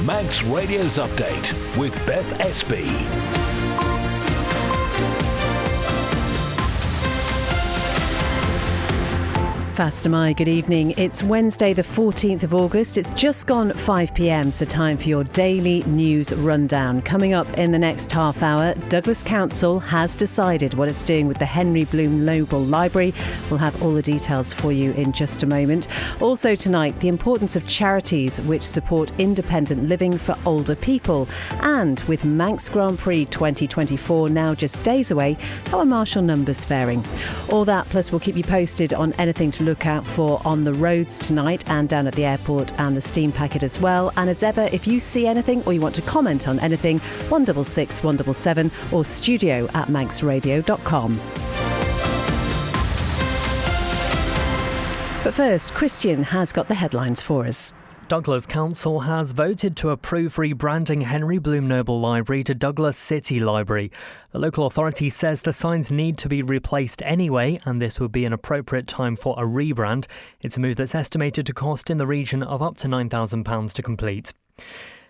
Manx Radio's Update with Beth Espy. Fastamai, good evening. It's Wednesday the 14th of August. It's just gone 5 p.m, so time for your daily news rundown. Coming up in the next half hour, Douglas Council has decided what it's doing with the Henry Bloom Noble Library. We'll have all the details for you in just a moment. Also tonight, the importance of charities which support independent living for older people. And with Manx Grand Prix 2024 now just days away, how are marshal numbers faring? All that, plus we'll keep you posted on anything to look out for on the roads tonight and down at the airport and the steam packet as well. And as ever, if you see anything or you want to comment on anything, 166 177 or studio@manxradio.com. But first, Christian has got the headlines for us. Douglas Council has voted to approve rebranding Henry Bloom Noble Library to Douglas City Library. The local authority says the signs need to be replaced anyway, and this would be an appropriate time for a rebrand. It's a move that's estimated to cost in the region of up to £9,000 to complete.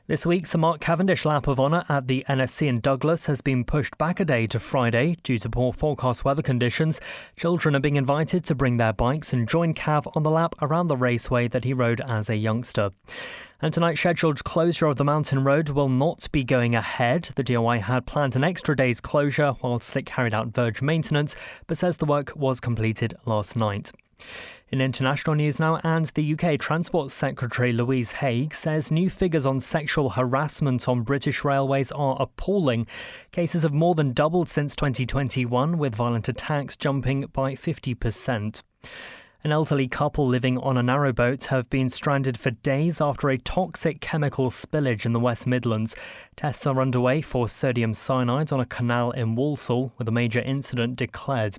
This week, Sir Mark Cavendish Lap of Honour at the NSC in Douglas has been pushed back a day to Friday due to poor forecast weather conditions. Children are being invited to bring their bikes and join Cav on the lap around the raceway that he rode as a youngster. And tonight's scheduled closure of the Mountain Road will not be going ahead. The DOI had planned an extra day's closure whilst it carried out verge maintenance, but says the work was completed last night. In international news now, and the UK Transport Secretary Louise Haigh says new figures on sexual harassment on British railways are appalling. Cases have more than doubled since 2021, with violent attacks jumping by 50%. An elderly couple living on a narrowboat have been stranded for days after a toxic chemical spillage in the West Midlands. Tests are underway for sodium cyanide on a canal in Walsall, with a major incident declared.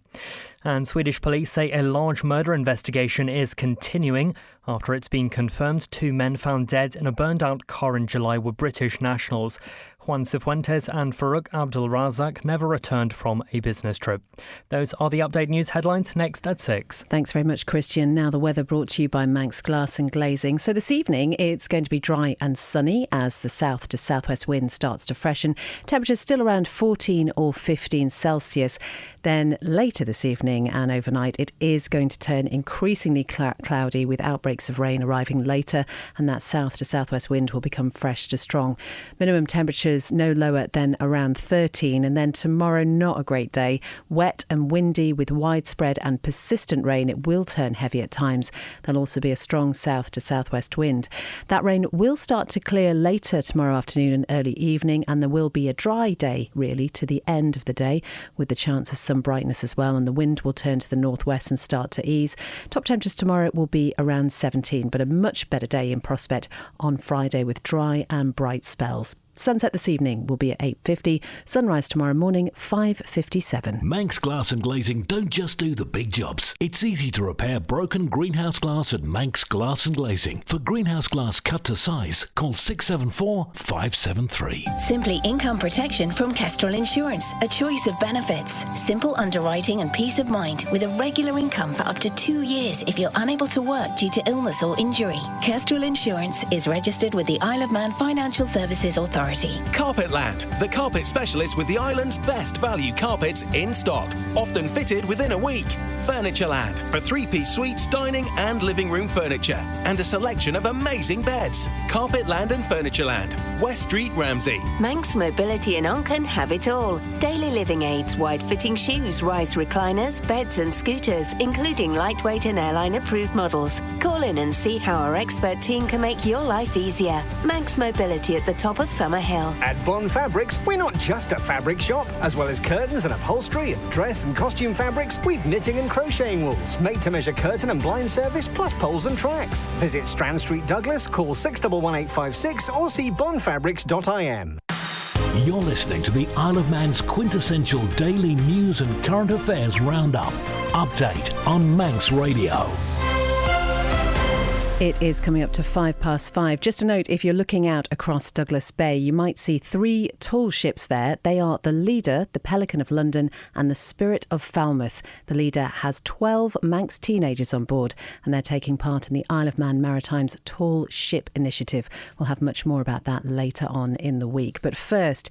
And Swedish police say a large murder investigation is continuing after it's been confirmed 2 men found dead in a burned-out car in July were British nationals. Juan Cifuentes and Farouk Abdul Razak never returned from a business trip. Those are the update news headlines, next at 6. Thanks very much, Christian. Now the weather brought to you by Manx Glass and Glazing. So this evening it's going to be dry and sunny as the south to southwest wind starts to freshen. Temperatures still around 14 or 15 Celsius. Then later this evening and overnight it is going to turn increasingly cloudy with outbreaks of rain arriving later, and that south to southwest wind will become fresh to strong. Minimum temperatures no lower than around 13, and then tomorrow not a great day. Wet and windy with widespread and persistent rain. It will turn heavy at times. There'll also be a strong south to southwest wind. That rain will start to clear later tomorrow afternoon and early evening, and there will be a dry day really to the end of the day with the chance of some brightness as well, and the wind will turn to the northwest and start to ease. Top temperatures tomorrow will be around 17, but a much better day in prospect on Friday with dry and bright spells. Sunset this evening will be at 8:50. Sunrise tomorrow morning, 5:57. Manx Glass and Glazing don't just do the big jobs. It's easy to repair broken greenhouse glass at Manx Glass and Glazing. For greenhouse glass cut to size, call 674 573. Simply income protection from Kestrel Insurance. A choice of benefits. Simple underwriting and peace of mind with a regular income for up to 2 years if you're unable to work due to illness or injury. Kestrel Insurance is registered with the Isle of Man Financial Services Authority. Carpetland, the carpet specialist with the island's best value carpets in stock, often fitted within a week. Furnitureland, for 3-piece suites, dining and living room furniture, and a selection of amazing beds. Carpetland and Furnitureland, West Street, Ramsey. Manx Mobility in Onken have it all. Daily living aids, wide-fitting shoes, rise recliners, beds and scooters, including lightweight and airline-approved models. Call in and see how our expert team can make your life easier. Manx Mobility at the top of Summer Hill. At Bond Fabrics, we're not just a fabric shop. As well as curtains and upholstery and dress and costume fabrics, we've knitting and crocheting wools, made-to-measure curtain and blind service, plus poles and tracks. Visit Strand Street, Douglas, call 611856 or see bondfabrics.im. You're listening to the Isle of Man's quintessential daily news and current affairs roundup. Update on Manx Radio. It is coming up to 5:05. Just a note, if you're looking out across Douglas Bay, you might see 3 tall ships there. They are the Leader, the Pelican of London and the Spirit of Falmouth. The Leader has 12 Manx teenagers on board and they're taking part in the Isle of Man Maritime's Tall Ship Initiative. We'll have much more about that later on in the week. But first,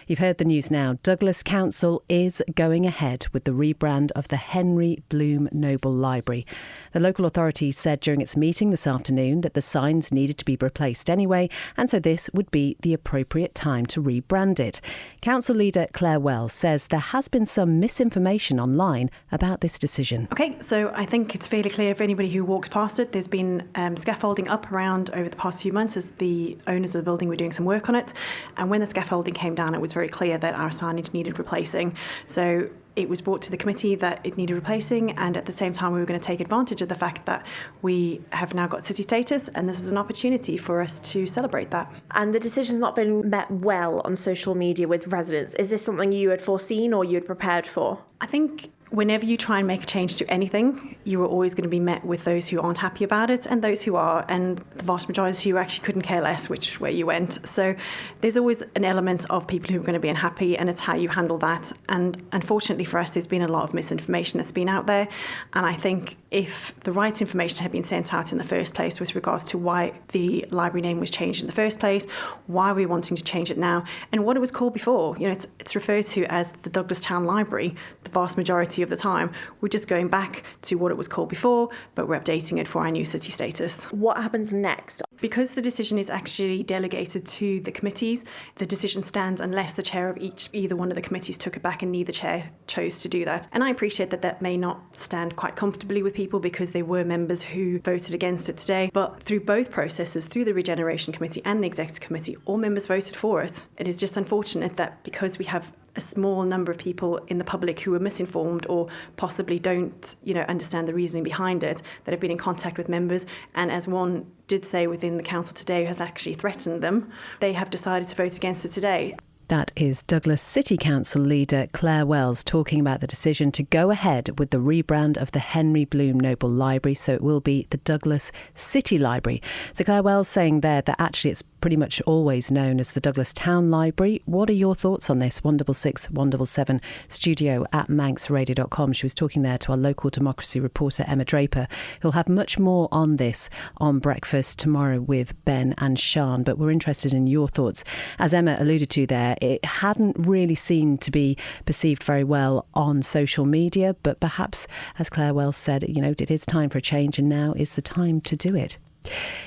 you've heard the news now. Douglas Council is going ahead with the rebrand of the Henry Bloom Noble Library. The local authority said during its meeting this afternoon that the signs needed to be replaced anyway, and so this would be the appropriate time to rebrand it. Council leader Claire Wells says there has been some misinformation online about this decision. OK, so I think it's fairly clear for anybody who walks past it. There's been scaffolding up around over the past few months as the owners of the building were doing some work on it. And when the scaffolding came down, it was very clear that our signage needed replacing. So it was brought to the committee that it needed replacing, and at the same time we were going to take advantage of the fact that we have now got city status, and this is an opportunity for us to celebrate that. And the decision's not been met well on social media with residents. Is this something you had foreseen or you had prepared for? I think whenever you try and make a change to anything, you are always going to be met with those who aren't happy about it and those who are, and the vast majority who actually couldn't care less which way you went. So there's always an element of people who are going to be unhappy, and it's how you handle that. And unfortunately for us, there's been a lot of misinformation that's been out there, and I think if the right information had been sent out in the first place with regards to why the library name was changed in the first place, why we're wanting to change it now, and what it was called before. You know, it's referred to as the Douglas Town Library the vast majority of the time. We're just going back to what it was called before, but we're updating it for our new city status. What happens next? Because the decision is actually delegated to the committees, the decision stands unless the chair of either one of the committees took it back, and neither chair chose to do that. And I appreciate that that may not stand quite comfortably with people because there were members who voted against it today. But through both processes, through the Regeneration Committee and the Executive Committee, all members voted for it. It is just unfortunate that because we have a small number of people in the public who are misinformed or possibly don't, understand the reasoning behind it, that have been in contact with members, and as one did say within the council today, has actually threatened them, they have decided to vote against it today. That is Douglas City Council leader Claire Wells talking about the decision to go ahead with the rebrand of the Henry Bloom Noble Library, so it will be the Douglas City Library. So Claire Wells saying there that actually it's pretty much always known as the Douglas Town Library. What are your thoughts on this? 166 177 studio@manxradio.com. She was talking there to our local democracy reporter Emma Draper, who'll have much more on this on Breakfast tomorrow with Ben and Sian, but we're interested in your thoughts. As Emma alluded to there, it hadn't really seemed to be perceived very well on social media, but perhaps, as Claire Wells said, it is time for a change, and now is the time to do it.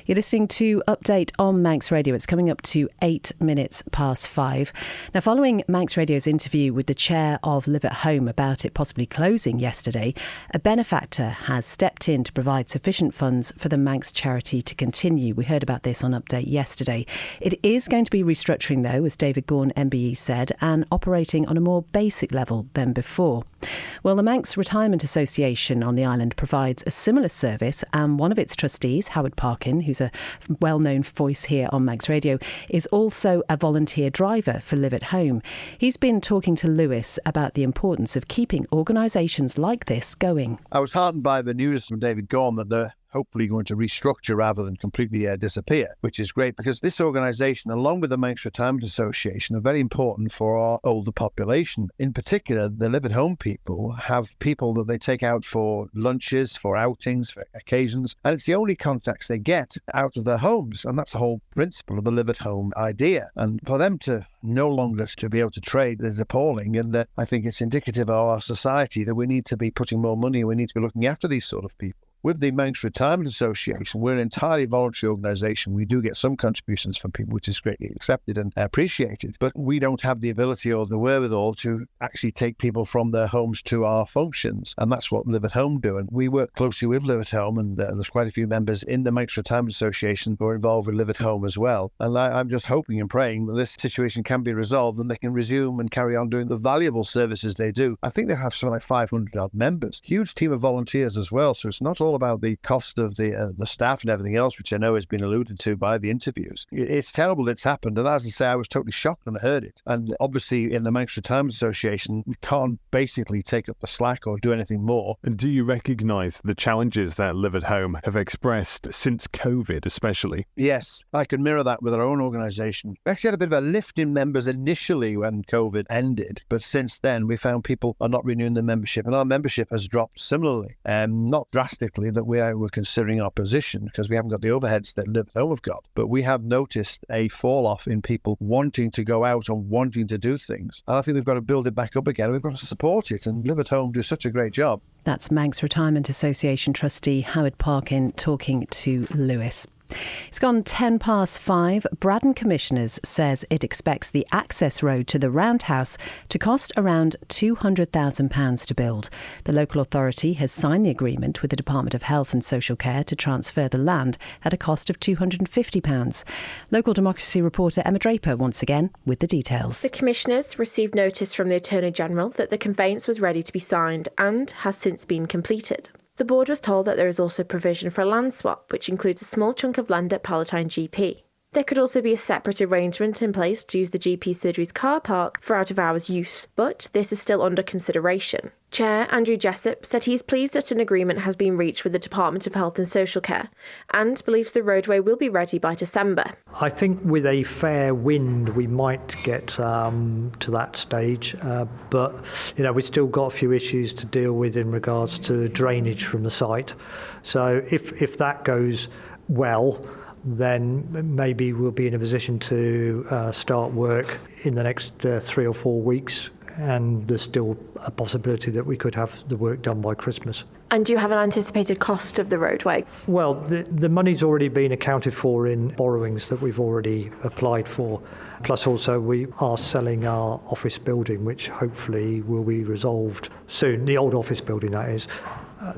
You're listening to Update on Manx Radio. It's coming up to 8 minutes past 5. Now, following Manx Radio's interview with the chair of Live at Home about it possibly closing yesterday, a benefactor has stepped in to provide sufficient funds for the Manx charity to continue. We heard about this on Update yesterday. It is going to be restructuring, though, as David Gaughan MBE said, and operating on a more basic level than before. Well, the Manx Retirement Association on the island provides a similar service, and one of its trustees, Howard Parkin, who's a well-known voice here on Manx Radio, is also a volunteer driver for Live at Home. He's been talking to Lewis about the importance of keeping organisations like this going. I was heartened by the news from David Gaughan that they're hopefully going to restructure rather than completely disappear, which is great because this organisation, along with the Manx Retirement Association, are very important for our older population. In particular, the Live at Home people have people that they take out for lunches, for outings, for occasions, and it's the only contacts they get out of their homes, and that's the whole principle of the Live at Home idea. And for them to no longer to be able to trade is appalling, and I think it's indicative of our society that we need to be putting more money, we need to be looking after these sort of people. With the Manx Retirement Association, we're an entirely voluntary organisation. We do get some contributions from people, which is greatly accepted and appreciated, but we don't have the ability or the wherewithal to actually take people from their homes to our functions, and that's what Live at Home do. And we work closely with Live at Home, and there's quite a few members in the Manx Retirement Association who are involved with Live at Home as well. And I'm just hoping and praying that this situation can be resolved and they can resume and carry on doing the valuable services they do. I think they have something like 500 odd members, huge team of volunteers as well, so it's not all all about the cost of the staff and everything else, which I know has been alluded to by the interviews. It's terrible that's happened. And as I say, I was totally shocked when I heard it. And obviously in the Manx Retirement Association, we can't basically take up the slack or do anything more. And do you recognise the challenges that Live at Home have expressed since COVID especially? Yes, I can mirror that with our own organisation. We actually had a bit of a lift in members initially when COVID ended, but since then we found people are not renewing their membership, and our membership has dropped similarly. Not drastically that we're considering our position, because we haven't got the overheads that Live at Home have got, but we have noticed a fall off in people wanting to go out and wanting to do things. And I think we've got to build it back up again. We've got to support it, and Live at Home do such a great job. That's Manx Retirement Association trustee Howard Parkin talking to Lewis. It's gone 5:10. Braddon Commissioners says it expects the access road to the Roundhouse to cost around £200,000 to build. The local authority has signed the agreement with the Department of Health and Social Care to transfer the land at a cost of £250. Local Democracy reporter Emma Draper once again with the details. The Commissioners received notice from the Attorney-General that the conveyance was ready to be signed and has since been completed. The board was told that there is also provision for a land swap, which includes a small chunk of land at Palatine GP. There could also be a separate arrangement in place to use the GP surgery's car park for out-of-hours use, but this is still under consideration. Chair Andrew Jessup said he is pleased that an agreement has been reached with the Department of Health and Social Care and believes the roadway will be ready by December. I think with a fair wind we might get to that stage, but we've still got a few issues to deal with in regards to drainage from the site. So if that goes well, then maybe we'll be in a position to start work in the next 3 or 4 weeks, and there's still a possibility that we could have the work done by Christmas. And do you have an anticipated cost of the roadway? Well, the money's already been accounted for in borrowings that we've already applied for. Plus also we are selling our office building, which hopefully will be resolved soon, the old office building that is.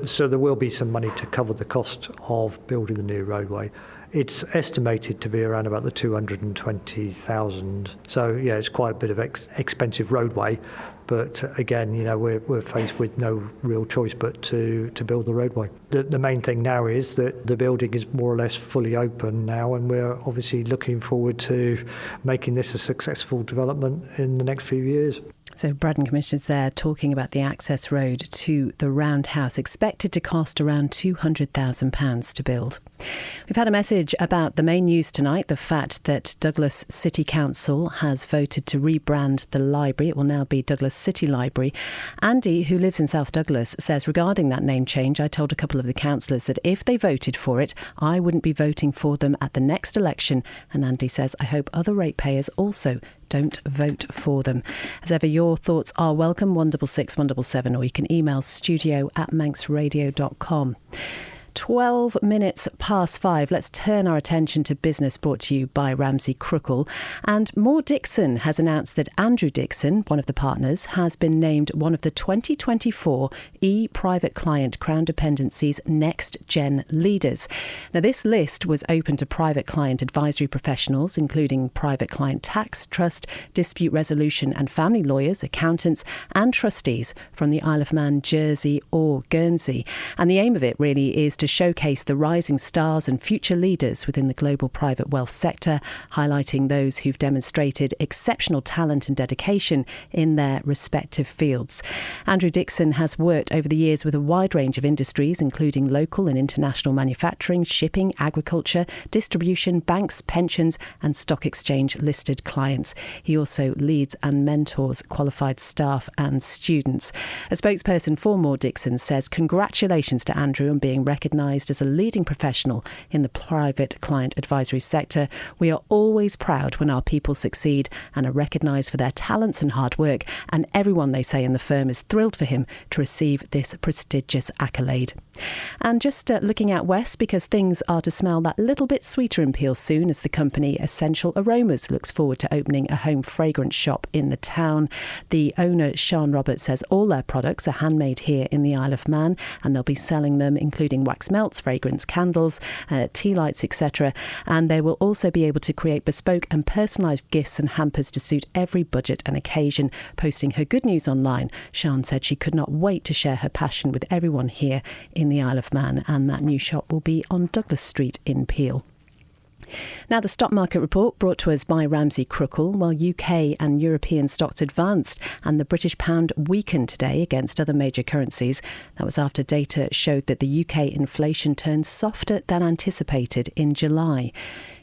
So there will be some money to cover the cost of building the new roadway. It's estimated to be around about the 220,000. So yeah, it's quite a bit of expensive roadway. But again, we're faced with no real choice but to build the roadway. The main thing now is that the building is more or less fully open now, and we're obviously looking forward to making this a successful development in the next few years. So Braddon Commissioners there talking about the access road to the Roundhouse, expected to cost around £200,000 to build. We've had a message about the main news tonight, the fact that Douglas City Council has voted to rebrand the library. It will now be Douglas City Library. Andy, who lives in South Douglas, says regarding that name change, I told a couple of the councillors that if they voted for it, I wouldn't be voting for them at the next election. And Andy says, I hope other ratepayers also don't vote for them. As ever, your thoughts are welcome, 166 177, or you can email studio@manxradio.com. 5:12. Let's turn our attention to business, brought to you by Ramsey Crookall. And Moore Dixon has announced that Andrew Dixon, one of the partners, has been named one of the 2024 Private Client Crown Dependency's Next Gen Leaders. Now, this list was open to private client advisory professionals, including private client tax, trust, dispute resolution and family lawyers, accountants and trustees from the Isle of Man, Jersey or Guernsey. And the aim of it really is to showcase the rising stars and future leaders within the global private wealth sector, highlighting those who've demonstrated exceptional talent and dedication in their respective fields. Andrew Dixon has worked over the years with a wide range of industries, including local and international manufacturing, shipping, agriculture, distribution, banks, pensions and stock exchange listed clients. He also leads and mentors qualified staff and students. A spokesperson for Moore Dixon says, congratulations to Andrew on being recognised as a leading professional in the private client advisory sector. We are always proud when our people succeed and are recognised for their talents and hard work, and everyone, they say, in the firm is thrilled for him to receive this prestigious accolade. And just looking out west, because things are to smell that little bit sweeter in Peel soon, as the company Essential Aromas looks forward to opening a home fragrance shop in the town. The owner, Sean Roberts, says all their products are handmade here in the Isle of Man, and they'll be selling them, including wax melts, fragrance candles, tea lights, etc. And they will also be able to create bespoke and personalised gifts and hampers to suit every budget and occasion. Posting her good news online, Sean said she could not wait to share her passion with everyone here in the Isle of Man, and that new shop will be on Douglas Street in Peel. Now, the stock market report brought to us by Ramsey Crookall. While UK and European stocks advanced and the British pound weakened today against other major currencies. That was after data showed that the UK inflation turned softer than anticipated in July.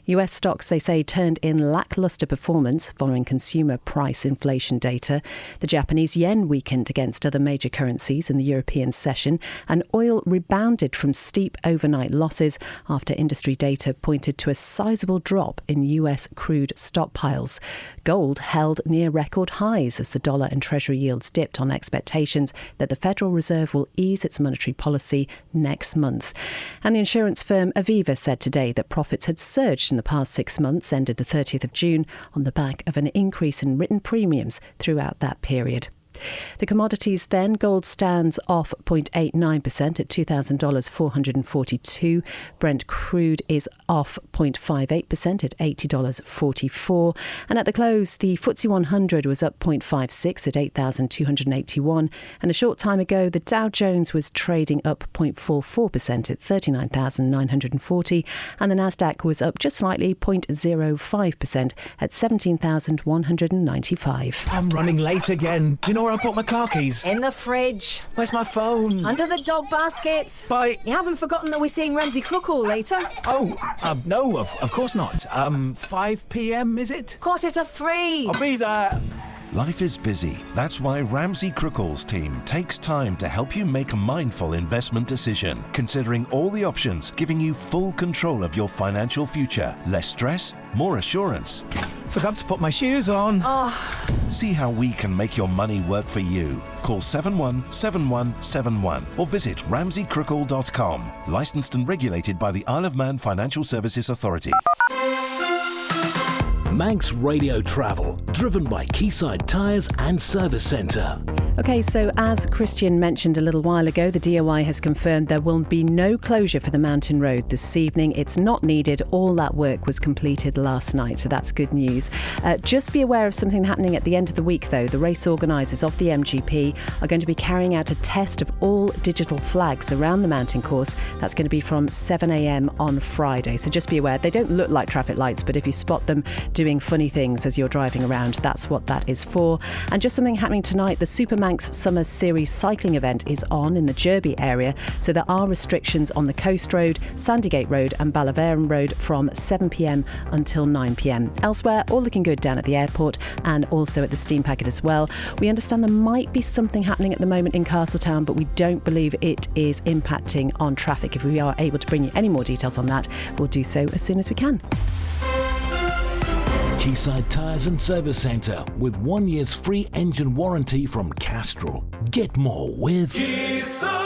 US stocks, they say, turned in lacklustre performance following consumer price inflation data. The Japanese yen weakened against other major currencies in the European session, and oil rebounded from steep overnight losses after industry data pointed to a sizable drop in US crude stockpiles. Gold held near record highs as the dollar and Treasury yields dipped on expectations that the Federal Reserve will ease its monetary policy next month. And the insurance firm Aviva said today that profits had surged in the past 6 months, ended the 30th of June, on the back of an increase in written premiums throughout that period. The commodities then, gold stands off 0.89% at $2,442. Brent crude is off 0.58% at $80.44. And at the close, the FTSE 100 was up 0.56 at 8,281. And a short time ago, the Dow Jones was trading up 0.44% at 39,940. And the Nasdaq was up just slightly, 0.05% at 17,195. I'm running late again. Do you know where I put my car keys? In the fridge. Where's my phone? Under the dog basket. Bye. You haven't forgotten that we're seeing Ramsey Crookall later? Oh, no, of course not. 5 p.m, is it? 2:45. I'll be there. Life is busy. That's why Ramsey Crookall's team takes time to help you make a mindful investment decision, considering all the options, giving you full control of your financial future. Less stress, more assurance. Forgot to put my shoes on. Oh. See how we can make your money work for you. Call 717171 or visit ramseycrookall.com. Licensed and regulated by the Isle of Man Financial Services Authority. Manx Radio Travel, driven by Quayside Tyres and Service Centre. OK, so as Christian mentioned a little while ago, the DOI has confirmed there will be no closure for the Mountain Road this evening. It's not needed. All that work was completed last night, so that's good news. Just be aware of something happening at the end of the week, though. The race organisers of the MGP are going to be carrying out a test of all digital flags around the mountain course. That's going to be from 7 a.m. on Friday, so just be aware. They don't look like traffic lights, but if you spot them doing funny things as you're driving around, that's what that is for. And just something happening tonight, the Super Manx Summer Series cycling event is on in the Derby area, so there are restrictions on the Coast Road, Sandygate Road and Ballaveran Road from 7 p.m. until 9 p.m. Elsewhere, all looking good down at the airport and also at the steam packet as well. We understand there might be something happening at the moment in Castletown, but we don't believe it is impacting on traffic. If we are able to bring you any more details on that, we'll do so as soon as we can. Quayside Tyres and Service Centre with 1 year's free engine warranty from Castrol. Get more with Quayside.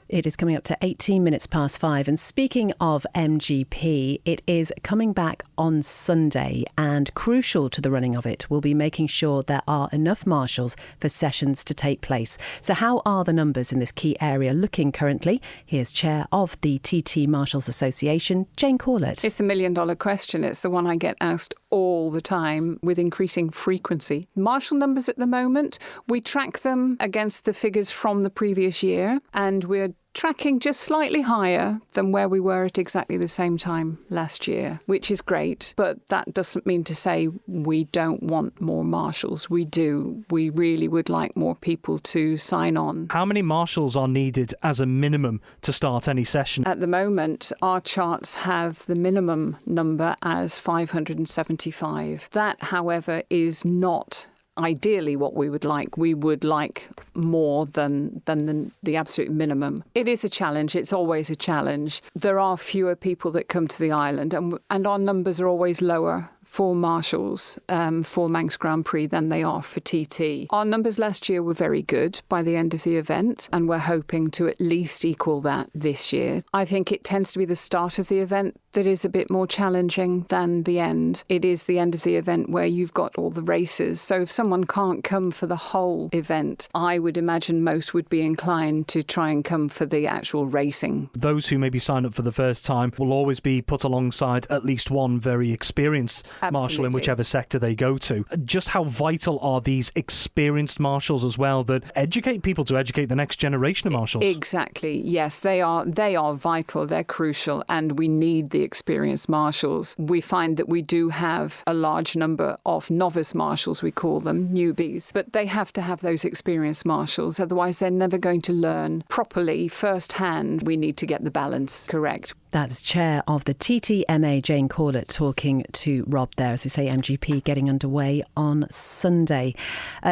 It is coming up to 18 minutes past 5. And speaking of MGP, it is coming back on Sunday, and crucial to the running of it will be making sure there are enough marshals for sessions to take place. So how are the numbers in this key area looking currently? Here's Chair of the TT Marshals Association, Jane Corlett. It's $1 million question. It's the one I get asked all the time with increasing frequency. Marshal numbers at the moment, we track them against the figures from the previous year, and we're tracking just slightly higher than where we were at exactly the same time last year, which is great. But that doesn't mean to say we don't want more marshals. We do. We really would like more people to sign on. How many marshals are needed as a minimum to start any session? At the moment, our charts have the minimum number as 575. That, however, is not ideally what we would like. We would like more than the absolute minimum. It is a challenge. It's always a challenge. There are fewer people that come to the island, and our numbers are always lower for marshals for Manx Grand Prix than they are for TT. Our numbers last year were very good by the end of the event, and we're hoping to at least equal that this year. I think it tends to be the start of the event that is a bit more challenging than the end. It is the end of the event where you've got all the races. So if someone can't come for the whole event, I would imagine most would be inclined to try and come for the actual racing. Those who maybe sign up for the first time will always be put alongside at least one very experienced marshal in whichever sector they go to. Just how vital are these experienced marshals as well that educate people to educate the next generation of marshals? Exactly. Yes, they are vital. They're crucial, and we need the experienced marshals. We find that we do have a large number of novice marshals, we call them, newbies, but they have to have those experienced marshals. Otherwise, they're never going to learn properly firsthand. We need to get the balance correct. That's Chair of the TTMA, Jane Corlett, talking to Rob there. As we say, MGP getting underway on Sunday.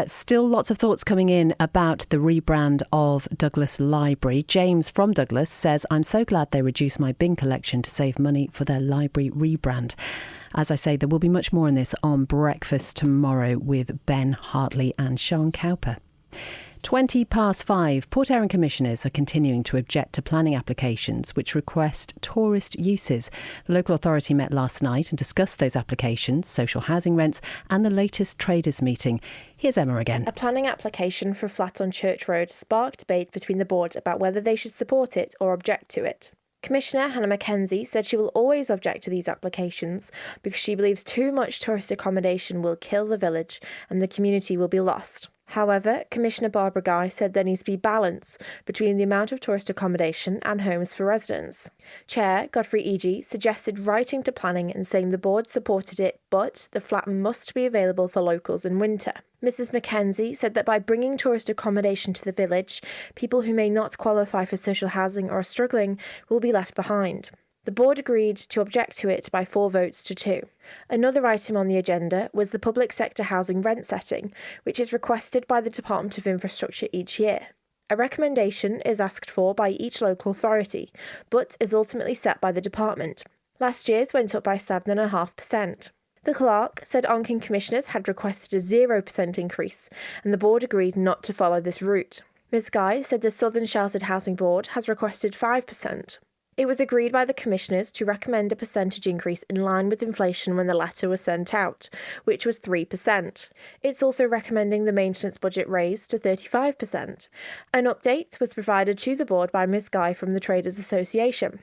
Still lots of thoughts coming in about the rebrand of Douglas Library. James from Douglas says, I'm so glad they reduced my bin collection to save money for their library rebrand. As I say, there will be much more on this on Breakfast tomorrow with Ben Hartley and Sean Cowper. 5:20. Port Erin commissioners are continuing to object to planning applications which request tourist uses. The local authority met last night and discussed those applications, social housing rents and the latest traders meeting. Here's Emma again. A planning application for a flat on Church Road sparked debate between the board about whether they should support it or object to it. Commissioner Hannah Mackenzie said she will always object to these applications because she believes too much tourist accommodation will kill the village and the community will be lost. However, Commissioner Barbara Guy said there needs to be balance between the amount of tourist accommodation and homes for residents. Chair Godfrey Egie suggested writing to planning and saying the board supported it, but the flat must be available for locals in winter. Mrs Mackenzie said that by bringing tourist accommodation to the village, people who may not qualify for social housing or are struggling will be left behind. The board agreed to object to it by 4 votes to 2. Another item on the agenda was the public sector housing rent setting, which is requested by the Department of Infrastructure each year. A recommendation is asked for by each local authority, but is ultimately set by the department. Last year's went up by 7.5%. The clerk said Onkin commissioners had requested a 0% increase, and the board agreed not to follow this route. Ms Guy said the Southern Sheltered Housing Board has requested 5%. It was agreed by the commissioners to recommend a percentage increase in line with inflation when the letter was sent out, which was 3%. It's also recommending the maintenance budget raised to 35%. An update was provided to the board by Ms Guy from the Traders Association.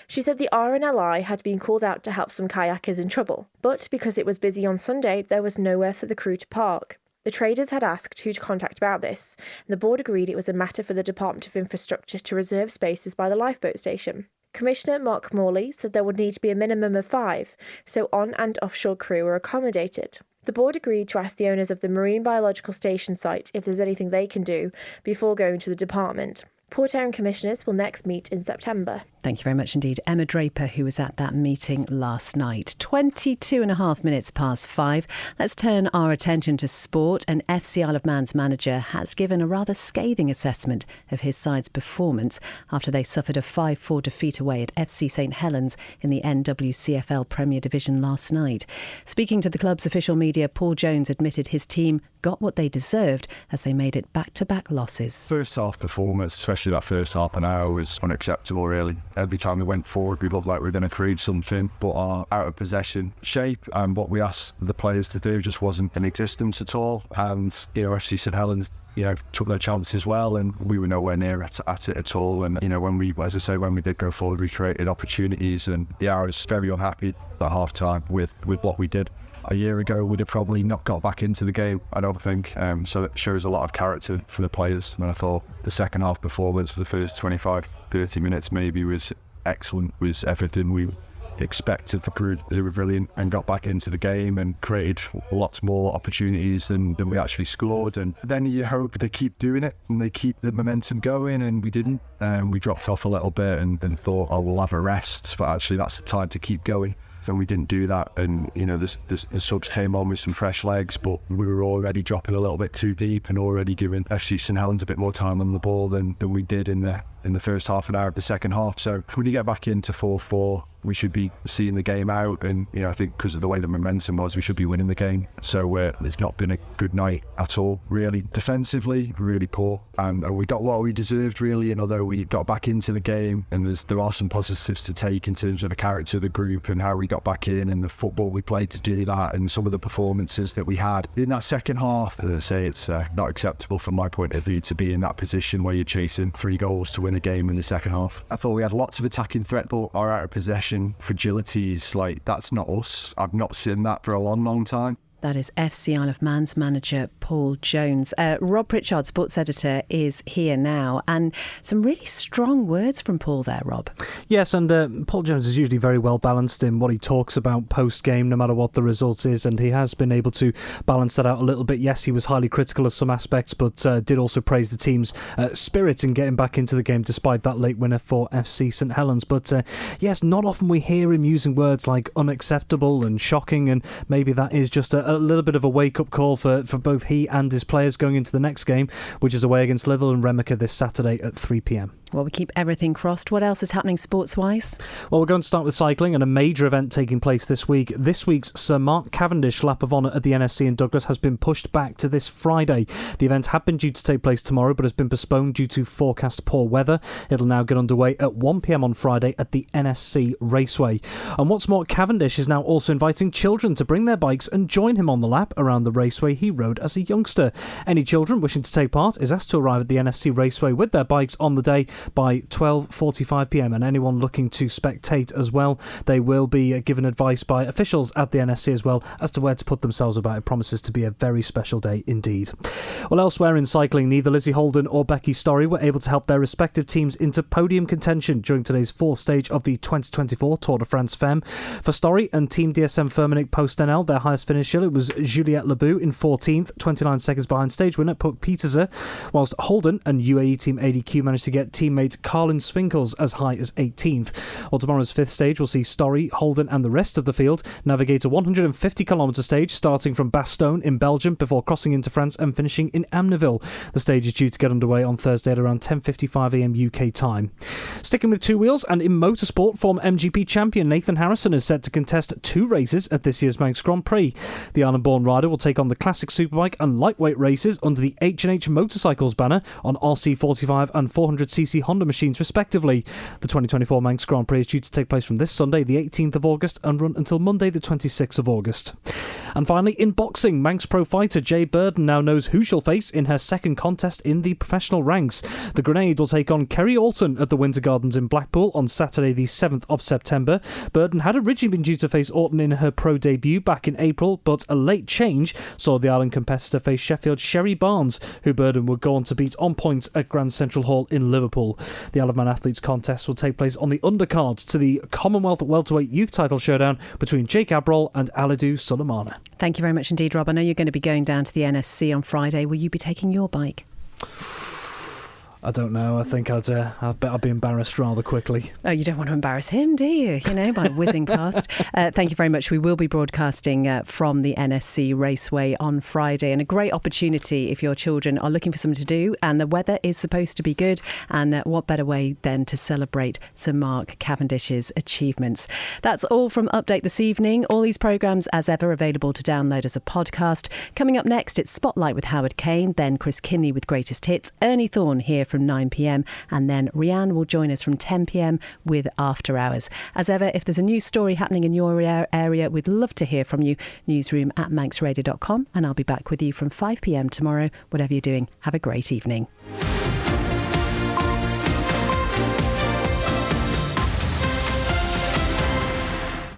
She said the RNLI had been called out to help some kayakers in trouble, but because it was busy on Sunday, there was nowhere for the crew to park. The traders had asked who to contact about this, and the board agreed it was a matter for the Department of Infrastructure to reserve spaces by the lifeboat station. Commissioner Mark Morley said there would need to be a minimum of 5, so on- and offshore crew were accommodated. The board agreed to ask the owners of the Marine Biological Station site if there's anything they can do before going to the department. Port Erin commissioners will next meet in September. Thank you very much indeed. Emma Draper, who was at that meeting last night. 5:22. Let's turn our attention to sport. And FC Isle of Man's manager has given a rather scathing assessment of his side's performance after they suffered a 5-4 defeat away at FC St Helens in the NWCFL Premier Division last night. Speaking to the club's official media, Paul Jones admitted his team got what they deserved as they made it back-to-back losses. First half performance, especially that first half an hour, was unacceptable really. Every time we went forward we looked like we were going to create something, but our out of possession shape and what we asked the players to do just wasn't in existence at all. And FC St Helens took their chances well, and we were nowhere near at it at all. And when we did go forward, we created opportunities, and I was very unhappy at half time with what we did. A year ago we'd have probably not got back into the game, I don't think, so it shows a lot of character for the players. And I thought the second half performance for the first 25-30 minutes maybe was excellent, was everything we expected. The crew, they were brilliant and got back into the game and created lots more opportunities than we actually scored. And then you hope they keep doing it and they keep the momentum going, and we didn't. We dropped off a little bit and then thought, we'll have a rest, but actually that's the time to keep going. And we didn't do that, and the subs came on with some fresh legs, but we were already dropping a little bit too deep and already giving FC St Helens a bit more time on the ball than we did in the first half an hour of the second half. So when you get back into 4-4, we should be seeing the game out, and I think because of the way the momentum was, we should be winning the game. So it's not been a good night at all, really. Defensively, really poor, and we got what we deserved, really. And although we got back into the game, and there are some positives to take in terms of the character of the group and how we got back in and the football we played to do that, and some of the performances that we had in that second half. As I say, it's not acceptable from my point of view to be in that position where you're chasing 3 goals to win win a game in the second half. I thought we had lots of attacking threat, but our out of possession fragility is like, that's not us. I've not seen that for a long, long time. That is FC Isle of Man's manager Paul Jones. Rob Pritchard, sports editor, is here now, and some really strong words from Paul there, Rob. Yes, and Paul Jones is usually very well balanced in what he talks about post-game, no matter what the result is, and he has been able to balance that out a little bit. Yes, he was highly critical of some aspects, but did also praise the team's spirit in getting back into the game despite that late winner for FC St Helens. But yes, not often we hear him using words like unacceptable and shocking, and maybe that is just a little bit of a wake-up call for both he and his players going into the next game, which is away against Little and Remacher this Saturday at 3 p.m. Well, we keep everything crossed. What else is happening sports-wise? Well, we're going to start with cycling and a major event taking place this week. This week's Sir Mark Cavendish Lap of Honour at the NSC in Douglas has been pushed back to this Friday. The event had been due to take place tomorrow, but has been postponed due to forecast poor weather. It'll now get underway at 1 p.m. on Friday at the NSC Raceway. And what's more, Cavendish is now also inviting children to bring their bikes and join him on the lap around the raceway he rode as a youngster. Any children wishing to take part is asked to arrive at the NSC Raceway with their bikes on the day by 12:45 p.m, and anyone looking to spectate as well, they will be given advice by officials at the NSC as well as to where to put themselves about. It promises to be a very special day indeed. Well, elsewhere in cycling, neither Lizzie Holden or Becky Storey were able to help their respective teams into podium contention during today's fourth stage of the 2024 Tour de France Femme. For Storey and Team DSM Firmenich Post-NL, their highest finisher, it was Juliette Lebeau in 14th, 29 seconds behind stage winner Puk Pieterse, whilst Holden and UAE Team ADQ managed to get teammate Carlin Swinkels as high as 18th. Well, tomorrow's fifth stage will see Storey, Holden and the rest of the field navigate a 150km stage starting from Bastogne in Belgium before crossing into France and finishing in Amneville. The stage is due to get underway on Thursday at around 10:55am UK time. Sticking with two wheels and in motorsport, former MGP champion Nathan Harrison is set to contest two races at this year's Manx Grand Prix. The Ireland-born rider will take on the classic superbike and lightweight races under the H&H Motorcycles banner on RC45 and 400cc Honda machines respectively. The 2024 Manx Grand Prix is due to take place from this Sunday the 18th of August and run until Monday the 26th of August. And finally, in boxing, Manx pro fighter Jay Burden now knows who she'll face in her second contest in the professional ranks. The Grenade will take on Kerry Alton at the Winter Gardens in Blackpool on Saturday the 7th of September. Burden had originally been due to face Alton in her pro debut back in April, but a late change saw the Ireland competitor face Sheffield's Sherry Barnes, who Burden would go on to beat on points at Grand Central Hall in Liverpool. The Isle of Man Athletes contest will take place on the undercards to the Commonwealth Welterweight Youth title showdown between Jake Abrol and Alidou Sulemana. Thank you very much indeed, Rob. I know you're going to be going down to the NSC on Friday. Will you be taking your bike? I don't know. I think I'd be embarrassed rather quickly. Oh, you don't want to embarrass him, do you? You know, by whizzing past. Thank you very much. We will be broadcasting from the NSC Raceway on Friday, and a great opportunity if your children are looking for something to do and the weather is supposed to be good. And what better way than to celebrate Sir Mark Cavendish's achievements. That's all from Update this evening. All these programmes, as ever, available to download as a podcast. Coming up next, it's Spotlight with Howard Kane, then Chris Kinney with Greatest Hits, Ernie Thorne here from 9pm, and then Rianne will join us from 10pm with After Hours. As ever, if there's a news story happening in your area, we'd love to hear from you. Newsroom@manxradio.com, and I'll be back with you from 5pm tomorrow. Whatever you're doing, have a great evening.